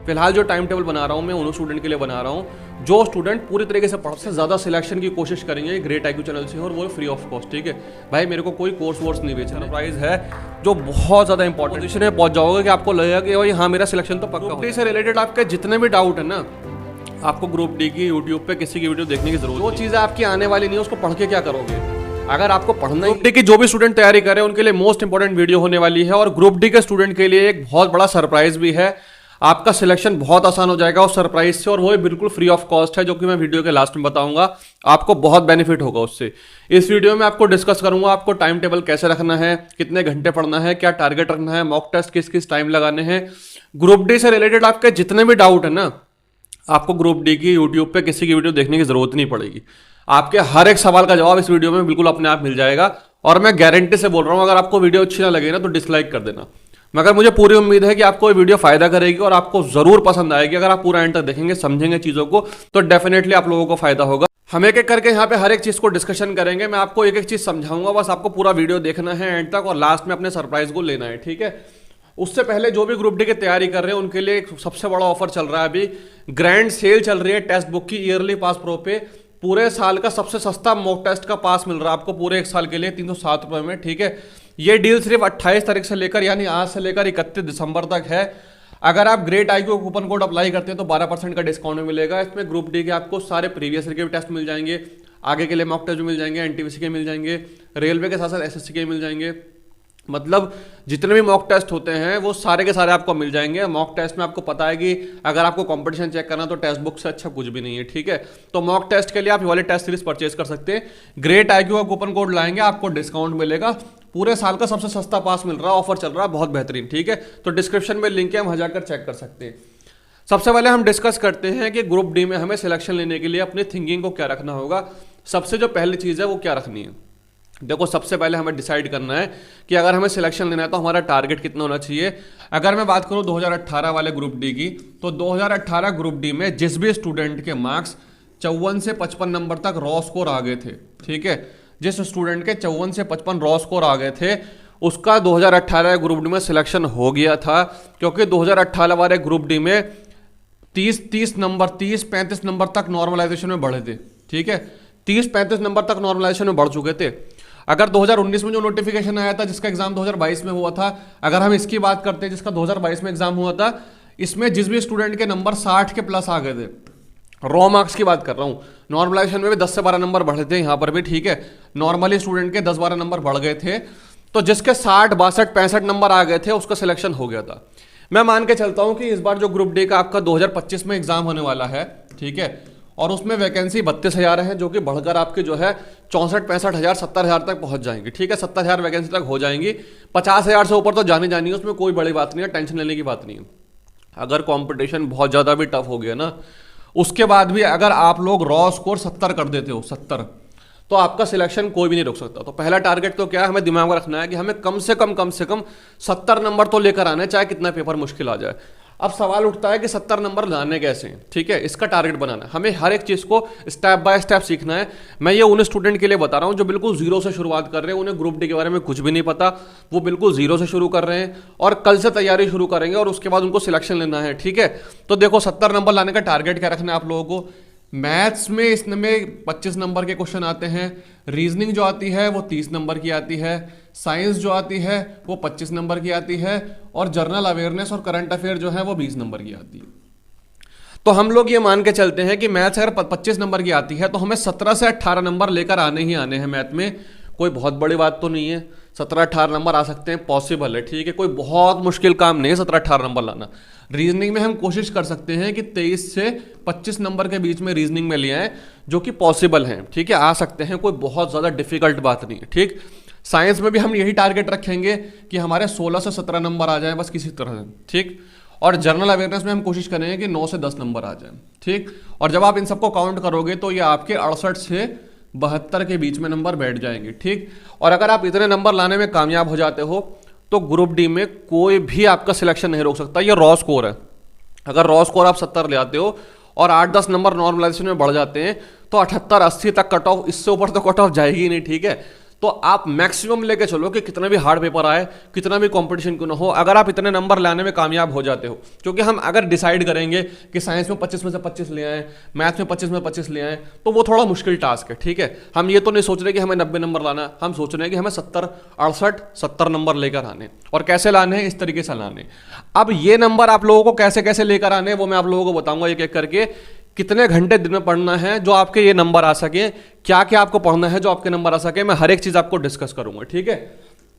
फिलहाल जो time table बना रहा हूँ मैं उन स्टूडेंट के लिए बना रहा हूँ जो स्टूडेंट पूरी तरीके से सबसे ज़्यादा सिलेक्शन की कोशिश करेंगे ग्रेट IQ चैनल से, और वो फ्री ऑफ कॉस्ट। ठीक है भाई, मेरे को कोई कोर्स वोर्स नहीं बेचना, प्राइस है जो बहुत ज़्यादा इंपॉर्टेंट पोजीशन में पहुँच जाओगे कि आपको लगेगा कि भाई हाँ मेरा सिलेक्शन तो पक्का। ग्रुप डी से रिलेटेड आपके जितने भी डाउट है ना, आपको ग्रुप डी की यूट्यूब पे किसी की वीडियो देखने की जरूरत, जो चीज़ें आपकी आने वाली नहीं है उसको पढ़ के क्या करोगे। अगर आपको पढ़ना ग्रुप डी की जो भी स्टूडेंट तैयारी करे उनके लिए मोस्ट इंपॉर्टेंट वीडियो होने वाली है, और ग्रुप डी के स्टूडेंट के लिए एक बहुत बड़ा सरप्राइज भी है। आपका सिलेक्शन बहुत आसान हो जाएगा उस सरप्राइज से, और वो बिल्कुल फ्री ऑफ कॉस्ट है, जो कि मैं वीडियो के लास्ट में बताऊंगा। आपको बहुत बेनिफिट होगा उससे। इस वीडियो में आपको डिस्कस करूंगा आपको टाइम टेबल कैसे रखना है, कितने घंटे पढ़ना है, क्या टारगेट रखना है, मॉक टेस्ट किस किस टाइम लगाने हैं। ग्रुप डी से रिलेटेड आपके जितने भी डाउट है ना, आपको ग्रुप डी की यूट्यूब पे किसी की वीडियो देखने की जरूरत नहीं पड़ेगी। आपके हर एक सवाल का जवाब इस वीडियो में बिल्कुल अपने आप मिल जाएगा, और मैं गारंटी से बोल रहा हूँ अगर आपको वीडियो अच्छी ना लगे ना तो डिसलाइक कर देना, मगर मुझे पूरी उम्मीद है कि आपको ये वीडियो फायदा करेगी और आपको जरूर पसंद आएगी। अगर आप पूरा एंड तक देखेंगे, समझेंगे चीजों को, तो डेफिनेटली आप लोगों को फायदा होगा। हम एक एक करके यहाँ पे हर एक चीज को डिस्कशन करेंगे, मैं आपको एक एक चीज समझाऊंगा, बस आपको पूरा वीडियो देखना है एंड तक, और लास्ट में अपने सरप्राइज को लेना है। ठीक है, उससे पहले जो भी ग्रुप डी की तैयारी कर रहे हैं उनके लिए एक सबसे बड़ा ऑफर चल रहा है। अभी ग्रैंड सेल चल रही है टेक्स्ट बुक की ईयरली पास प्रो पे। पूरे साल का सबसे सस्ता मॉक टेस्ट का पास मिल रहा है आपको पूरे एक साल के लिए 307 रुपए में। ठीक है, ये डील सिर्फ 28 तारीख से लेकर, यानी आज से लेकर 31 दिसंबर तक है। अगर आप great IQ coupon code apply करते हैं तो 12% का डिस्काउंट मिलेगा। इसमें ग्रुप डी के आपको सारे प्रीवियस ईयर के भी टेस्ट मिल जाएंगे, आगे के लिए मॉक टेस्ट भी मिल जाएंगे, NTPC के मिल जाएंगे, रेलवे के साथ साथ SSC के मिल जाएंगे। मतलब जितने भी मॉक टेस्ट होते हैं वो सारे के सारे आपको मिल जाएंगे। मॉक टेस्ट में आपको पता है कि अगर आपको कंपटीशन चेक करना तो टेक्स्ट बुक से अच्छा कुछ भी नहीं है। ठीक है, तो मॉक टेस्ट के लिए आप ये वाले टेस्ट सीरीज परचेज कर सकते हैं। ग्रेट IQ का कूपन कोड लाएंगे, आपको डिस्काउंट मिलेगा। पूरे साल का सबसे सस्ता पास मिल रहा है, ऑफर चल रहा है, बहुत बेहतरीन। ठीक है, तो डिस्क्रिप्शन में लिंक है, वहां जाकर चेक कर सकते हैं। सबसे पहले हम डिस्कस करते हैं कि ग्रुप डी में हमें सिलेक्शन लेने के लिए अपनी थिंकिंग को क्या रखना होगा। सबसे जो पहली चीज़ है वो क्या रखनी है। देखो, सबसे पहले हमें डिसाइड करना है कि अगर हमें सिलेक्शन लेना है तो हमारा टारगेट कितना होना चाहिए। अगर मैं बात करूं 2018 वाले ग्रुप डी की, तो 2018 ग्रुप डी में जिस भी स्टूडेंट के मार्क्स 54 से 55 नंबर तक रॉ स्कोर आ गए थे, ठीक है, जिस स्टूडेंट के 54 से 55 रॉ स्कोर आ गए थे उसका 2018 ग्रुप डी में सिलेक्शन हो गया था। क्योंकि 2018 वाले ग्रुप डी में 30-35 नंबर तक नॉर्मलाइजेशन में बढ़े थे। ठीक है, 30-35 नंबर तक नॉर्मलाइजेशन में बढ़ चुके थे। अगर 2019 में जो नोटिफिकेशन आया था जिसका एग्जाम 2022 में हुआ था, अगर हम इसकी बात करते हैं जिसका 2022 में एग्जाम हुआ था, इसमें जिस भी स्टूडेंट के नंबर 60 के प्लस आ गए थे, रॉ मार्क्स की बात कर रहा हूं, नॉर्मलाइजेशन में भी 10 से 12 नंबर बढ़े थे यहाँ पर भी। ठीक है, नॉर्मली स्टूडेंट के 10-12 नंबर बढ़ गए थे, तो जिसके 60, 62, 65 नंबर आ गए थे उसका सिलेक्शन हो गया था। मैं मान के चलता हूं कि इस बार जो ग्रुप डी का आपका 2025 में एग्जाम होने वाला है, ठीक है, और उसमें वैकेंसी 32,000 है, जो कि बढ़कर आपकी जो है 64-65,000, 70,000 तक पहुंच जाएंगी। ठीक है, 70,000 वैकेंसी तक हो जाएंगी। 50,000 से ऊपर तो जानी है, उसमें कोई बड़ी बात नहीं है, टेंशन लेने की बात नहीं है। अगर कंपटीशन बहुत ज़्यादा भी टफ हो गया ना, उसके बाद भी अगर आप लोग रॉ स्कोर 70 कर देते हो, 70, तो आपका सिलेक्शन कोई भी नहीं रोक सकता। तो पहला टारगेट तो क्या है, हमें दिमाग में रखना है कि हमें कम से कम 70 नंबर तो लेकर आने, चाहे कितना पेपर मुश्किल आ जाए। अब सवाल उठता है कि 70 नंबर लाने कैसे हैं। ठीक है, इसका टारगेट बनाना है, हमें हर एक चीज़ को स्टेप बाय स्टेप सीखना है। मैं ये उन स्टूडेंट के लिए बता रहा हूँ जो बिल्कुल जीरो से शुरुआत कर रहे हैं, उन्हें ग्रुप डी के बारे में कुछ भी नहीं पता, वो बिल्कुल जीरो से शुरू कर रहे हैं और कल से तैयारी शुरू करेंगे और उसके बाद उनको सिलेक्शन लेना है। ठीक है, तो देखो 70 नंबर लाने का टारगेट क्या रखना है आप लोगों को। मैथ्स में इसमें 25 नंबर के क्वेश्चन आते हैं, रीजनिंग जो आती है वो 30 नंबर की आती है, साइंस जो आती है वो 25 नंबर की आती है, और जनरल अवेयरनेस और करंट अफेयर जो है वो 20 नंबर की आती है। तो हम लोग ये मान के चलते हैं कि मैथ्स अगर 25 नंबर की आती है तो हमें 17 से 18 नंबर लेकर आने ही आने हैं। मैथ में कोई बहुत बड़ी बात तो नहीं है, 17-18 नंबर आ सकते हैं, पॉसिबल है। ठीक है, कोई बहुत मुश्किल काम नहीं है 17-18 नंबर लाना। रीजनिंग में हम कोशिश कर सकते हैं कि 23 से 25 नंबर के बीच में रीजनिंग में ले आए, जो कि पॉसिबल हैं। ठीक है, आ सकते हैं, कोई बहुत ज़्यादा डिफिकल्ट बात नहीं है। ठीक, साइंस में भी हम यही टारगेट रखेंगे कि हमारे 16 से 17 नंबर आ जाए, बस किसी तरह से। ठीक, और जनरल अवेयरनेस में हम कोशिश करेंगे कि 9 से 10 नंबर आ जाए। ठीक, और जब आप इन सबको काउंट करोगे तो ये आपके 68 से 72 के बीच में नंबर बैठ जाएंगे। ठीक, और अगर आप इतने नंबर लाने में कामयाब हो जाते हो तो ग्रुप डी में कोई भी आपका सिलेक्शन नहीं रोक सकता। ये रॉ स्कोर है, अगर रॉ स्कोर आप 70 ले आते हो और 8-10 नंबर नॉर्मलाइजेशन में बढ़ जाते हैं तो 78-80 तक कट ऑफ, इससे ऊपर तो कट ऑफ जाएगी नहीं। ठीक है, तो आप मैक्सिमम लेके चलो कि कितना भी हार्ड पेपर आए, कितना भी कंपटीशन क्यों ना हो, अगर आप इतने नंबर लाने में कामयाब हो जाते हो, क्योंकि हम अगर डिसाइड करेंगे कि साइंस में 25 में से 25 ले आए, मैथ में 25 में 25 ले आए, तो वो थोड़ा मुश्किल टास्क है। ठीक है, हम ये तो नहीं सोच रहे कि हमें 90 नंबर लाना, हम सोच रहे हैं कि हमें 70, 68, 70 नंबर लेकर आने, और कैसे लाने हैं, इस तरीके से लाने। अब ये नंबर आप लोगों को कैसे कैसे लेकर आने, वो मैं आप लोगों को बताऊंगा एक एक करके। कितने घंटे दिन में पढ़ना है जो आपके ये नंबर आ सके, क्या क्या आपको पढ़ना है जो आपके नंबर आ सके, मैं हर एक चीज आपको डिस्कस करूंगा। ठीक है,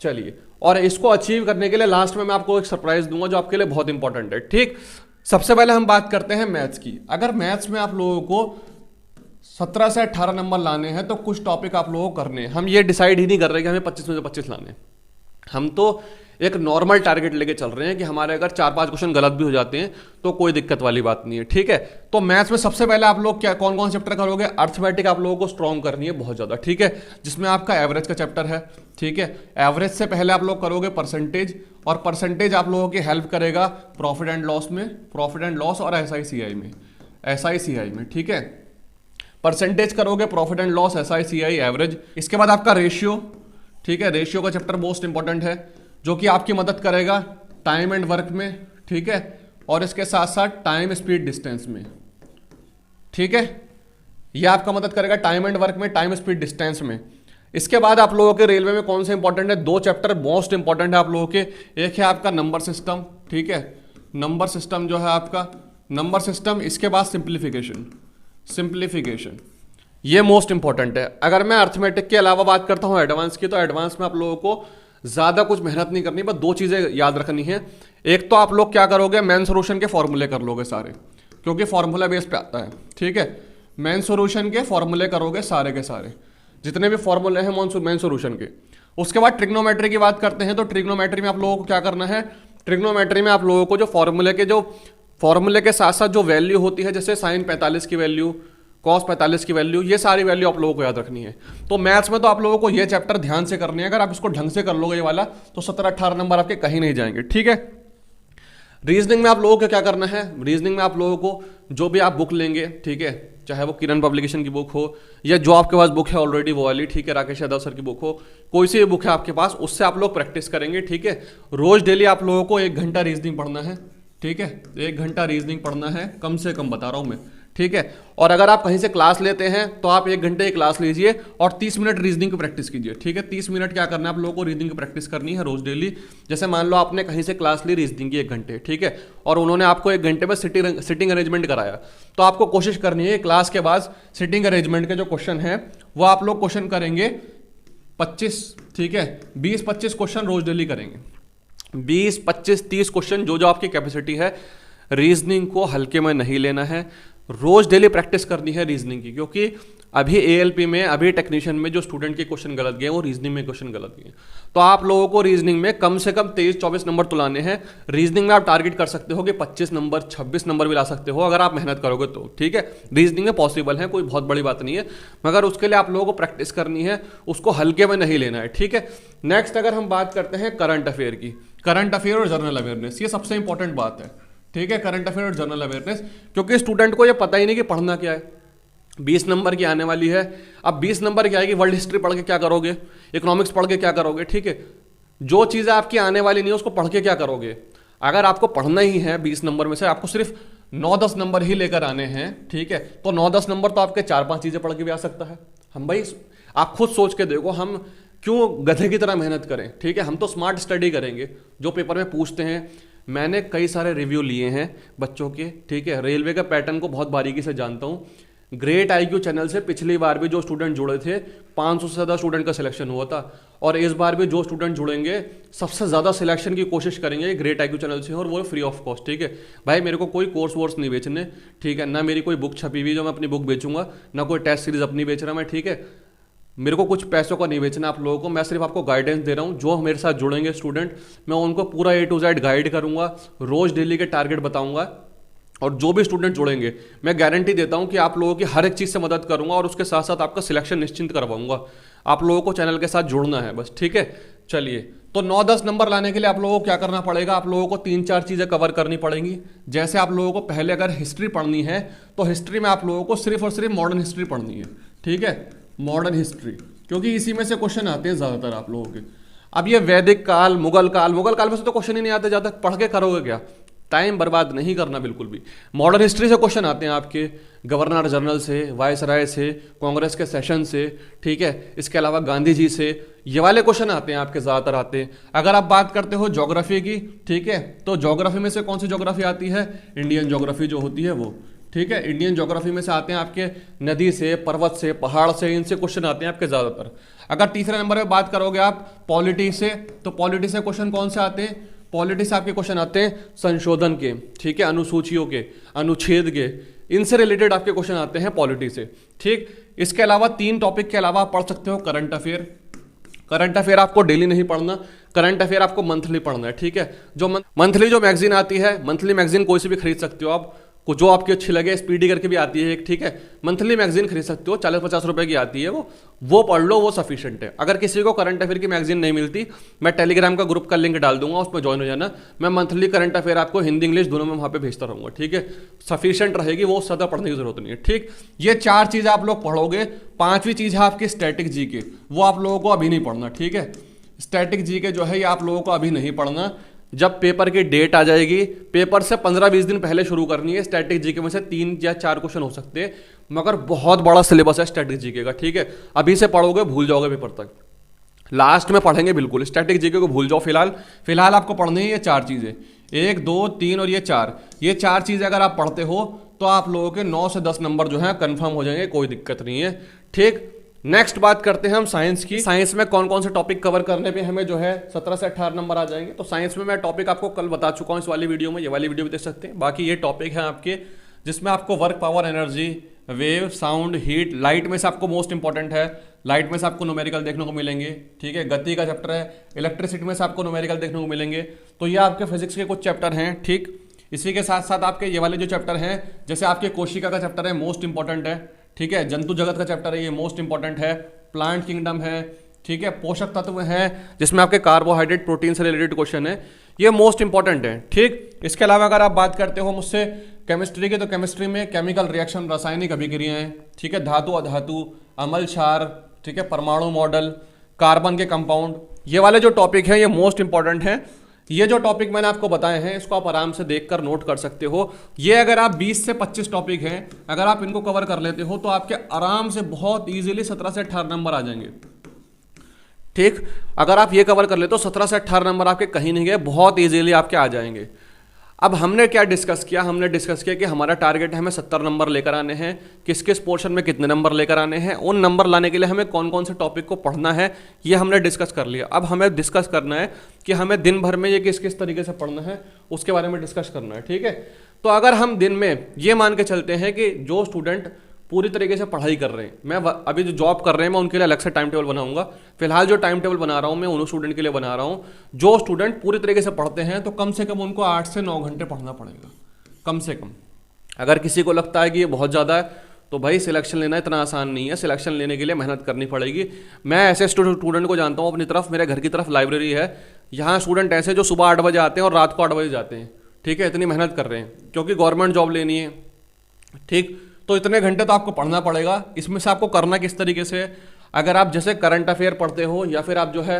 चलिए, और इसको अचीव करने के लिए लास्ट में मैं आपको एक सरप्राइज दूंगा जो आपके लिए बहुत इंपॉर्टेंट है। ठीक, सबसे पहले हम बात करते हैं मैथ्स की। अगर मैथ्स में आप लोगों को 17 से 18 नंबर लाने हैं तो कुछ टॉपिक आप लोगों को करने हैं। हम ये डिसाइड ही नहीं कर रहे कि हमें 25 में से 25 लाने, हम तो एक नॉर्मल टारगेट लेके चल रहे हैं कि हमारे अगर 4-5 क्वेश्चन गलत भी हो जाते हैं तो कोई दिक्कत वाली बात नहीं है। ठीक है, तो मैथ्स में सबसे पहले आप लोग क्या कौन कौन चैप्टर करोगे? अर्थमेटिक आप लोगों को स्ट्रॉन्ग करनी है बहुत ज़्यादा। ठीक है, जिसमें आपका एवरेज का चैप्टर है। ठीक है, एवरेज से पहले आप लोग करोगे परसेंटेज, और परसेंटेज आप लोगों की हेल्प करेगा प्रॉफिट एंड लॉस में, प्रॉफिट एंड लॉस और SICI में, SICI में। ठीक है, परसेंटेज करोगे, profit and loss, SICI, average. इसके बाद आपका रेशियो। ठीक है, रेशियो का चैप्टर मोस्ट इंपॉर्टेंट है जो कि आपकी मदद करेगा टाइम एंड वर्क में। ठीक है, और इसके साथ साथ टाइम, स्पीड, डिस्टेंस में। ठीक है, यह आपका मदद करेगा टाइम एंड वर्क में, टाइम, स्पीड, डिस्टेंस में। इसके बाद आप लोगों के रेलवे में कौन से इंपॉर्टेंट है? 2 चैप्टर मोस्ट इंपॉर्टेंट है आप लोगों के। एक है आपका नंबर सिस्टम। ठीक है, नंबर सिस्टम जो है आपका, नंबर सिस्टम। इसके बाद सिंप्लीफिकेशन, सिंप्लीफिकेशन, ये मोस्ट इंपॉर्टेंट है। अगर मैं अर्थमेटिक के अलावा बात करता हूं एडवांस की, तो एडवांस में आप लोगों को ज्यादा कुछ मेहनत नहीं करनी, बस 2 चीजें याद रखनी है। एक तो आप लोग क्या करोगे, मेन सोल्यूशन के फॉर्मूले कर लोगे सारे, क्योंकि फॉर्मूला बेस पे आता है। ठीक है, मेन सोल्यूशन के फॉर्मूले करोगे सारे के सारे, जितने भी फॉर्मूले हैं मेन सोल्यूशन के। उसके बाद ट्रिग्नोमेट्री की बात करते हैं, तो ट्रिग्नोमेट्री में आप लोगों को क्या करना है? ट्रिग्नोमेट्री में आप लोगों को जो फॉर्मूले के साथ साथ जो वैल्यू होती है, जैसे साइन 45 की वैल्यू, कॉस 45 की वैल्यू, ये सारी वैल्यू आप लोगों को याद रखनी है। तो मैथ्स में तो आप लोगों को ये चैप्टर ध्यान से करने हैं। अगर आप इसको ढंग से कर लोगे ये वाला, तो 17-18 नंबर आपके कहीं नहीं जाएंगे। ठीक है, रीजनिंग में आप लोगों को क्या करना है? रीजनिंग में आप लोगों को जो भी आप बुक लेंगे, ठीक है, चाहे वो किरण पब्लिकेशन की बुक हो या जो आपके पास बुक है ऑलरेडी वो वाली, ठीक है, राकेश यादव सर की बुक हो, कोई सी भी बुक है आपके पास, उससे आप लोग प्रैक्टिस करेंगे। ठीक है, रोज डेली आप लोगों को 1 घंटा रीजनिंग पढ़ना है। ठीक है, 1 घंटा रीजनिंग पढ़ना है, कम से कम बता रहा हूं मैं। ठीक है, और अगर आप कहीं से क्लास लेते हैं तो आप 1 घंटे की क्लास लीजिए और 30 मिनट रीजनिंग की प्रैक्टिस कीजिए। ठीक है, 30 मिनट क्या करना है आप लोगों को? रीजनिंग की प्रैक्टिस करनी है रोज डेली। जैसे मान लो आपने कहीं से क्लास ली रीजनिंग की 1 घंटे, ठीक है, और उन्होंने आपको 1 घंटे में सिटिंग अरेंजमेंट कराया, तो आपको कोशिश करनी है क्लास के बाद सिटिंग अरेंजमेंट के जो क्वेश्चन है वो आप लोग क्वेश्चन करेंगे 25, ठीक है, 20-25 क्वेश्चन रोज डेली करेंगे। 20, 25, 30 क्वेश्चन, जो जो आपकी कैपेसिटी है। रीजनिंग को हल्के में नहीं लेना है, रोज डेली प्रैक्टिस करनी है रीजनिंग की, क्योंकि अभी ALP में, अभी टेक्नीशियन में जो स्टूडेंट के क्वेश्चन गलत गए वो रीजनिंग में क्वेश्चन गलत गए। तो आप लोगों को रीजनिंग में कम से कम 23-24 नंबर तो लाने हैं। रीजनिंग में आप टारगेट कर सकते हो कि 25 नंबर, 26 नंबर भी ला सकते हो अगर आप मेहनत करोगे तो। ठीक है, रीजनिंग में पॉसिबल है, कोई बहुत बड़ी बात नहीं है, मगर उसके लिए आप लोगों को प्रैक्टिस करनी है, उसको हल्के में नहीं लेना है। ठीक है, नेक्स्ट अगर हम बात करते हैं करंट अफेयर की, करंट अफेयर और जनरल अवेयरनेस, ये सबसे इंपॉर्टेंट बात है। ठीक है, करंट अफेयर और जनरल अवेयरनेस, क्योंकि स्टूडेंट को ये पता ही नहीं कि पढ़ना क्या है। 20 नंबर की आने वाली है, अब 20 नंबर की आएगी, वर्ल्ड हिस्ट्री पढ़ के क्या करोगे, इकोनॉमिक्स पढ़ के क्या करोगे। ठीक है, जो चीज़ें आपकी आने वाली नहीं है उसको पढ़ के क्या करोगे। अगर आपको पढ़ना ही है 20 नंबर में से आपको सिर्फ 9-10 नंबर ही लेकर आने हैं, ठीक है, तो 9-10 नंबर तो आपके 4-5 चीज़ें पढ़ के भी आ सकता है। हम भाई, आप खुद सोच के देखो, हम क्यों गधे की तरह मेहनत करें। ठीक है, हम तो स्मार्ट स्टडी करेंगे, जो पेपर में पूछते हैं। मैंने कई सारे रिव्यू लिए हैं बच्चों के, ठीक है, रेलवे का पैटर्न को बहुत बारीकी से जानता हूँ। ग्रेट IQ चैनल से पिछली बार भी जो स्टूडेंट जुड़े थे 500 से ज़्यादा स्टूडेंट का सिलेक्शन हुआ था, और इस बार भी जो स्टूडेंट जुड़ेंगे सबसे ज़्यादा सिलेक्शन की कोशिश करेंगे ग्रेट IQ चैनल से, और वो फ्री ऑफ कॉस्ट। ठीक है भाई, मेरे को कोई कोर्स वोर्स नहीं बेचने, ठीक है, ना मेरी कोई बुक छपी हुई जो मैं अपनी बुक बेचूंगा, ना कोई टेस्ट सीरीज अपनी बेच रहा मैं। ठीक है, मेरे को कुछ पैसों का नहीं बेचना आप लोगों को, मैं सिर्फ आपको गाइडेंस दे रहा हूँ। जो मेरे साथ जुड़ेंगे स्टूडेंट, मैं उनको पूरा A to Z गाइड करूँगा, रोज डेली के टारगेट बताऊँगा, और जो भी स्टूडेंट जुड़ेंगे मैं गारंटी देता हूं कि आप लोगों की हर एक चीज़ से मदद करूंगा, और उसके साथ साथ आपका सिलेक्शन निश्चिंत करवाऊंगा। आप लोगों को चैनल के साथ जुड़ना है बस। ठीक है, चलिए, तो 9-10 नंबर लाने के लिए आप लोगों को क्या करना पड़ेगा? आप लोगों को 3-4 चीज़ें कवर करनी पड़ेंगी। जैसे आप लोगों को पहले अगर हिस्ट्री पढ़नी है तो हिस्ट्री में आप लोगों को सिर्फ और सिर्फ मॉडर्न हिस्ट्री पढ़नी है। ठीक है, मॉडर्न हिस्ट्री, क्योंकि इसी में से क्वेश्चन आते हैं ज़्यादातर आप लोगों के। अब ये वैदिक काल, मुगल काल में से तो क्वेश्चन ही नहीं आते, ज़्यादा पढ़ के करोगे क्या, टाइम बर्बाद नहीं करना बिल्कुल भी। मॉडर्न हिस्ट्री से क्वेश्चन आते हैं आपके, गवर्नर जनरल से, वायसराय से, कांग्रेस के सेशन से, ठीक है, इसके अलावा गांधी जी से, ये वाले क्वेश्चन आते हैं आपके, ज़्यादातर आते हैं। अगर आप बात करते हो ज्योग्राफी की, ठीक है, तो ज्योग्राफी में से कौन सी ज्योग्राफी आती है, इंडियन ज्योग्राफी जो होती है वो, ठीक है, इंडियन ज्योग्राफी में से आते हैं आपके नदी से, पर्वत से, पहाड़ से, इनसे क्वेश्चन आते हैं आपके ज़्यादातर। अगर तीसरे नंबर पे बात करोगे आप पॉलिटी से, तो पॉलिटी से क्वेश्चन कौन से आते हैं, पॉलिटी से आपके क्वेश्चन आते हैं संशोधन के, ठीक है, अनुसूचियों के, अनुच्छेद के, इनसे रिलेटेड आपके क्वेश्चन आते हैं पॉलिटी से, ठीक। इसके अलावा 3 टॉपिक के अलावा आप पढ़ सकते हो करंट अफेयर। करंट अफेयर आपको डेली नहीं पढ़ना, करंट अफेयर आपको मंथली पढ़ना है, ठीक है। जो मंथली जो मैगजीन आती है, मंथली मैगजीन कोई से भी खरीद सकते हो आप, जो आपकी अच्छी लगे, स्पीडी करके भी आती है एक, ठीक है, मंथली मैगजीन खरीद सकते हो, 40-50 रुपए की आती है वो पढ़ लो, वो सफिशिएंट है। अगर किसी को करंट अफेयर की मैगजीन नहीं मिलती, मैं टेलीग्राम का ग्रुप का लिंक डाल दूंगा, उसमें ज्वाइन हो जाना। मैं मंथली करंट अफेयर आपको हिंदी इंग्लिश दोनों में वहाँ पे भेजता रहूँगा, ठीक है, सफिशिएंट रहेगी, वो ज़्यादा पढ़ने की जरूरत नहीं है, ठीक। ये 4 चीज़ आप लोग पढ़ोगे। 5वीं चीज़ है आपकी स्टैटिक जीके, वो आप लोगों को अभी नहीं पढ़ना, ठीक है। स्टैटिक जीके जो है ये आप लोगों को अभी नहीं पढ़ना, जब पेपर की डेट आ जाएगी, पेपर से 15-20 दिन पहले शुरू करनी है। स्टैटिक जीके में से 3 या 4 क्वेश्चन हो सकते हैं, मगर बहुत बड़ा सिलेबस है स्टैटिक जीके का, ठीक है। अभी से पढ़ोगे भूल जाओगे पेपर तक, लास्ट में पढ़ेंगे बिल्कुल। स्टैटिक जीके को भूल जाओ फिलहाल आपको पढ़नी है ये 4 चीज़ें, 1, 2, 3 और ये 4 चीज़ें अगर आप पढ़ते हो तो आप लोगों के 9 से 10 नंबर जो है कन्फर्म हो जाएंगे, कोई दिक्कत नहीं है, ठीक। नेक्स्ट बात करते हैं हम साइंस की। साइंस में कौन कौन से टॉपिक कवर करने पे हमें जो है 17 से 18 नंबर आ जाएंगे। तो साइंस में मैं टॉपिक आपको कल बता चुका हूं इस वाली वीडियो में, ये वाली वीडियो भी देख सकते हैं। बाकी ये टॉपिक है आपके जिसमें आपको work, power, energy, wave, sound, heat, light में से आपको मोस्ट इंपॉर्टेंट है, लाइट में से आपको न्यूमेरिकल देखने को मिलेंगे, ठीक है। गति का चैप्टर है, इलेक्ट्रिसिटी में से आपको न्यूमेरिकल देखने को मिलेंगे। तो ये आपके फिजिक्स के कुछ चैप्टर हैं, ठीक। इसी के साथ साथ आपके ये वाले जो चैप्टर हैं, जैसे आपके कोशिका का चैप्टर है, मोस्ट इंपॉर्टेंट है, ठीक है। जंतु जगत का चैप्टर है, ये मोस्ट इंपॉर्टेंट है। प्लांट किंगडम है, ठीक है। पोषक तत्व है जिसमें आपके कार्बोहाइड्रेट, प्रोटीन से रिलेटेड क्वेश्चन है, ये मोस्ट इंपॉर्टेंट है, ठीक। इसके अलावा अगर आप बात करते हो मुझसे केमिस्ट्री की, तो केमिस्ट्री में केमिकल रिएक्शन, रासायनिक अभिक्रियाएं, ठीक है, धातु अधातु, अम्ल क्षार, ठीक है, परमाणु मॉडल, कार्बन के कंपाउंड, ये वाले जो टॉपिक हैं ये मोस्ट इंपॉर्टेंट हैं। ये जो टॉपिक मैंने आपको बताए हैं इसको आप आराम से देखकर नोट कर सकते हो। ये अगर आप 20 से 25 टॉपिक हैं, अगर आप इनको कवर कर लेते हो तो आपके आराम से बहुत इजीली 17 से 18 नंबर आ जाएंगे, ठीक। अगर आप ये कवर कर लेते हो 17 से 18 नंबर आपके कहीं नहीं गए, बहुत इजीली आपके आ जाएंगे। अब हमने क्या डिस्कस किया, हमने डिस्कस किया कि हमारा टारगेट है हमें 70 नंबर लेकर आने हैं, किस किस पोर्शन में कितने नंबर लेकर आने हैं, उन नंबर लाने के लिए हमें कौन कौन से टॉपिक को पढ़ना है, ये हमने डिस्कस कर लिया। अब हमें डिस्कस करना है कि हमें दिन भर में ये किस किस तरीके से पढ़ना है, उसके बारे में डिस्कस करना है, ठीक है। तो अगर हम दिन में ये मान के चलते हैं कि जो स्टूडेंट पूरी तरीके से पढ़ाई कर रहे हैं, मैं अभी जो जॉब कर रहे हैं मैं उनके लिए अलग से टाइम टेबल बनाऊंगा। फिलहाल जो टाइम टेबल बना रहा हूं मैं उन स्टूडेंट के लिए बना रहा हूं जो स्टूडेंट पूरी तरीके से पढ़ते हैं, तो कम से कम उनको 8 से 9 घंटे पढ़ना पड़ेगा, कम से कम। अगर किसी को लगता है कि ये बहुत ज़्यादा है तो भाई सिलेक्शन लेना इतना आसान नहीं है, सिलेक्शन लेने के लिए मेहनत करनी पड़ेगी। मैं ऐसे स्टूडेंट को जानता हूँ अपनी तरफ, मेरे घर की तरफ लाइब्रेरी है, यहाँ स्टूडेंट ऐसे जो सुबह 8 बजे आते हैं और रात को 8 बजे जाते हैं, ठीक है, इतनी मेहनत कर रहे हैं क्योंकि गवर्नमेंट जॉब लेनी है, ठीक। तो इतने घंटे तो आपको पढ़ना पड़ेगा। इसमें से आपको करना किस तरीके से, अगर आप जैसे करंट अफेयर पढ़ते हो या फिर आप जो है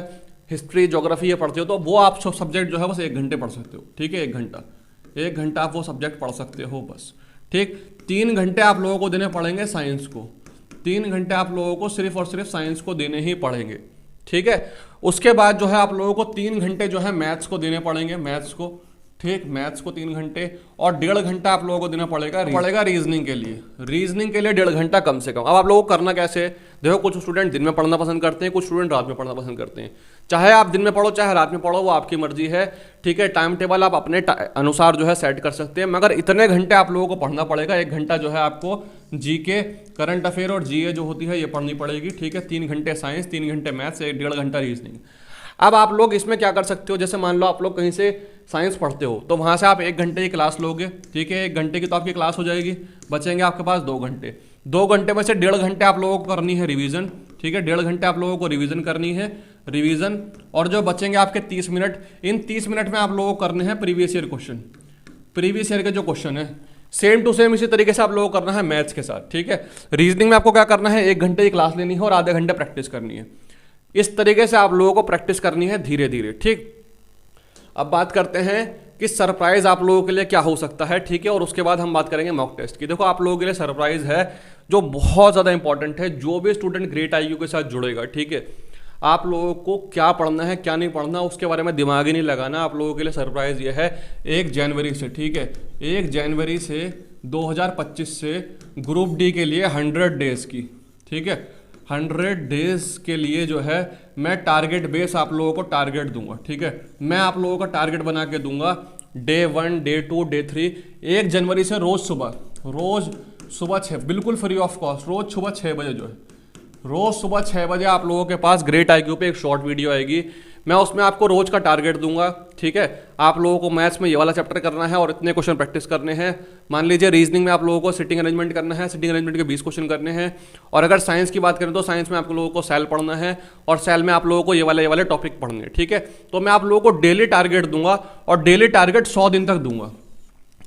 हिस्ट्री, ज्योग्राफी ये पढ़ते हो, तो वो आप सब्जेक्ट जो है बस 1 घंटे पढ़ सकते हो, ठीक है। 1 घंटा आप वो सब्जेक्ट पढ़ सकते हो बस, ठीक। 3 घंटे आप लोगों को देने पड़ेंगे साइंस को, 3 घंटे आप लोगों को सिर्फ और सिर्फ साइंस को देने ही पड़ेंगे, ठीक है। उसके बाद जो है आप लोगों को 3 घंटे जो है मैथ्स को देने पड़ेंगे, मैथ्स को, ठीक, मैथ्स को 3 घंटे, और 1.5 घंटा आप लोगों को देना पड़ेगा रीजनिंग के लिए। रीजनिंग के लिए 1.5 घंटा कम से कम। अब आप लोगों को करना कैसे है, देखो कुछ स्टूडेंट दिन में पढ़ना पसंद करते हैं, कुछ स्टूडेंट रात में पढ़ना पसंद करते हैं। चाहे आप दिन में पढ़ो चाहे रात में पढ़ो, वो आपकी मर्जी है, ठीक है। टाइम टेबल आप अपने अनुसार जो है सेट कर सकते हैं, मगर इतने घंटे आप लोगों को पढ़ना पड़ेगा। 1 घंटा जो है आपको जीके, करंट अफेयर और जीए जो होती है ये पढ़नी पड़ेगी, ठीक है। 3 घंटे साइंस, 3 घंटे मैथ्स, 1.5 घंटा रीजनिंग। अब आप लोग इसमें क्या कर सकते हो, जैसे मान लो आप लोग कहीं से साइंस पढ़ते हो तो वहाँ से आप 1 घंटे की क्लास लोगे, ठीक है। 1 घंटे की तो आपकी क्लास हो जाएगी, बचेंगे आपके पास 2 घंटे। 2 घंटे में से 1.5 घंटे आप लोगों को करनी है रिवीजन, ठीक है। 1.5 घंटे आप लोगों को रिवीजन करनी है, रिवीजन। और जो बचेंगे आपके 30 मिनट, इन 30 मिनट में आप लोगों को करने हैं previous year question. Previous year के जो क्वेश्चन है सेम टू सेम इसी तरीके से आप लोगों को करना है मैथ्स के साथ, ठीक है। रीजनिंग में आपको क्या करना है, 1 घंटे की क्लास लेनी है और आधे घंटे प्रैक्टिस करनी है। इस तरीके से आप लोगों को प्रैक्टिस करनी है धीरे धीरे, ठीक। अब बात करते हैं कि सरप्राइज आप लोगों के लिए क्या हो सकता है, ठीक है। और उसके बाद हम बात करेंगे मॉक टेस्ट की। देखो आप लोगों के लिए सरप्राइज है जो बहुत ज़्यादा इंपॉर्टेंट है। जो भी स्टूडेंट ग्रेट IQ के साथ जुड़ेगा, ठीक है, आप लोगों को क्या पढ़ना है क्या नहीं पढ़ना उसके बारे में दिमाग ही नहीं लगाना। आप लोगों के लिए सरप्राइज ये है 1 जनवरी से, ठीक है, 1 जनवरी से 2025 से ग्रुप डी के लिए 100 डेज की, ठीक है, 100 डेज के लिए जो है मैं टारगेट बेस आप लोगों को टारगेट दूंगा, ठीक है। मैं आप लोगों का टारगेट बना के दूंगा डे 1, डे 2, डे 3। 1 जनवरी से रोज सुबह 6, बिल्कुल फ्री ऑफ कॉस्ट, रोज सुबह 6 बजे जो है, रोज सुबह 6 बजे आप लोगों के पास ग्रेट IQ पे एक शॉर्ट वीडियो आएगी। मैं उसमें आपको रोज का टारगेट दूंगा, ठीक है। आप लोगों को मैथ्स में ये वाला चैप्टर करना है और इतने क्वेश्चन प्रैक्टिस करने हैं। मान लीजिए रीजनिंग में आप लोगों को सिटिंग अरेंजमेंट करना है, सिटिंग अरेंजमेंट के 20 क्वेश्चन करने हैं। और अगर साइंस की बात करें तो साइंस में आप लोगों को सेल पढ़ना है और सेल में आप लोगों को ये वाले टॉपिक पढ़ने हैं, ठीक है। तो मैं आप लोगों को डेली टारगेट दूंगा और डेली टारगेट 100 दिन तक दूंगा,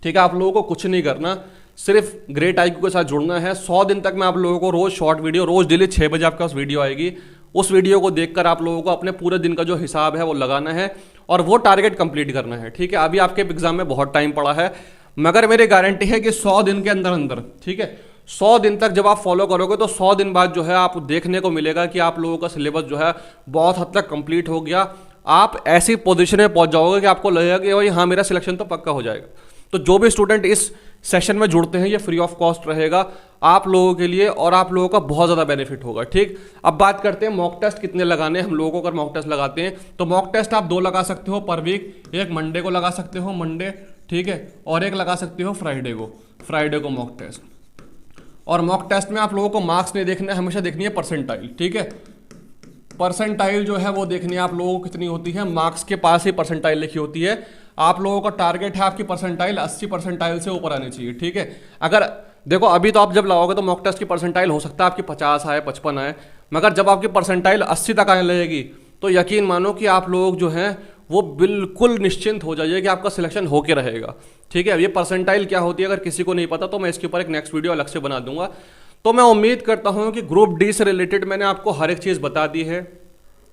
ठीक है। आप लोगों को कुछ नहीं करना, सिर्फ ग्रेट IQ के साथ जुड़ना है। 100 दिन तक मैं आप लोगों को रोज शॉर्ट वीडियो, रोज डेली 6 बजे आपके पास वीडियो आएगी। उस वीडियो को देखकर आप लोगों को अपने पूरे दिन का जो हिसाब है वो लगाना है और वो टारगेट कंप्लीट करना है, ठीक है। अभी आपके एग्जाम में बहुत टाइम पड़ा है, मगर मेरी गारंटी है कि 100 दिन के अंदर अंदर, ठीक है, 100 दिन तक जब आप फॉलो करोगे तो 100 दिन बाद जो है आप देखने को मिलेगा कि आप लोगों का सिलेबस जो है बहुत हद तक कंप्लीट हो गया। आप ऐसी पोजीशन में पहुंच जाओगे कि आपको लगेगा कि भाई हाँ मेरा सिलेक्शन तो पक्का हो जाएगा। तो जो भी स्टूडेंट इस सेशन में जुड़ते हैं ये फ्री ऑफ कॉस्ट रहेगा आप लोगों के लिए और आप लोगों का बहुत ज़्यादा बेनिफिट होगा, ठीक। अब बात करते हैं मॉक टेस्ट कितने लगाने हैं हम लोगों को। अगर मॉक टेस्ट लगाते हैं तो मॉक टेस्ट आप 2 लगा सकते हो पर वीक। एक मंडे को लगा सकते हो, मंडे, ठीक है, और एक लगा सकते हो फ्राइडे को मॉक टेस्ट। और मॉक टेस्ट में आप लोगों को मार्क्स नहीं देखना है, हमेशा देखनी है परसेंटाइल, ठीक है। परसेंटाइल जो है वो देखनी है आप लोगों को कितनी होती है, मार्क्स के पास ही परसेंटाइल लिखी होती है। आप लोगों का टारगेट है आपकी परसेंटाइल 80 परसेंटाइल से ऊपर आनी चाहिए, ठीक है। अगर देखो अभी तो आप जब लगाओगे तो मॉक टेस्ट की परसेंटाइल हो सकता है आपकी 50 आए, 55 आए, मगर जब आपकी परसेंटाइल 80 तक आने लगेगी तो यकीन मानो कि आप लोग जो हैं वो बिल्कुल निश्चिंत हो जाइए कि आपका सिलेक्शन होके रहेगा, ठीक है। ये परसेंटाइल क्या होती है अगर किसी को नहीं पता तो मैं इसके ऊपर एक नेक्स्ट वीडियो अलग से बना दूंगा। तो मैं उम्मीद करता हूँ कि ग्रुप डी से रिलेटेड मैंने आपको हर एक चीज़ बता दी है।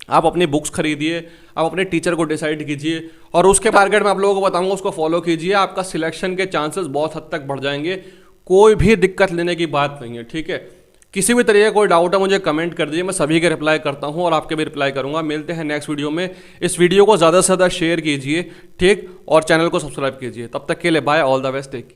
आप अपनी बुक्स खरीदिए, आप अपने टीचर को डिसाइड कीजिए और उसके टारगेट में आप लोगों को बताऊंगा उसको फॉलो कीजिए। आपका सिलेक्शन के चांसेस बहुत हद तक बढ़ जाएंगे, कोई भी दिक्कत लेने की बात नहीं है, ठीक है। किसी भी तरीके का कोई डाउट है मुझे कमेंट कर दीजिए, मैं सभी के रिप्लाई करता हूं और आपके भी रिप्लाई करूंगा। मिलते हैं नेक्स्ट वीडियो में। इस वीडियो को ज़्यादा से ज़्यादा शेयर कीजिए, ठीक, और चैनल को सब्सक्राइब कीजिए। तब तक के लिए bye, all the best, take care.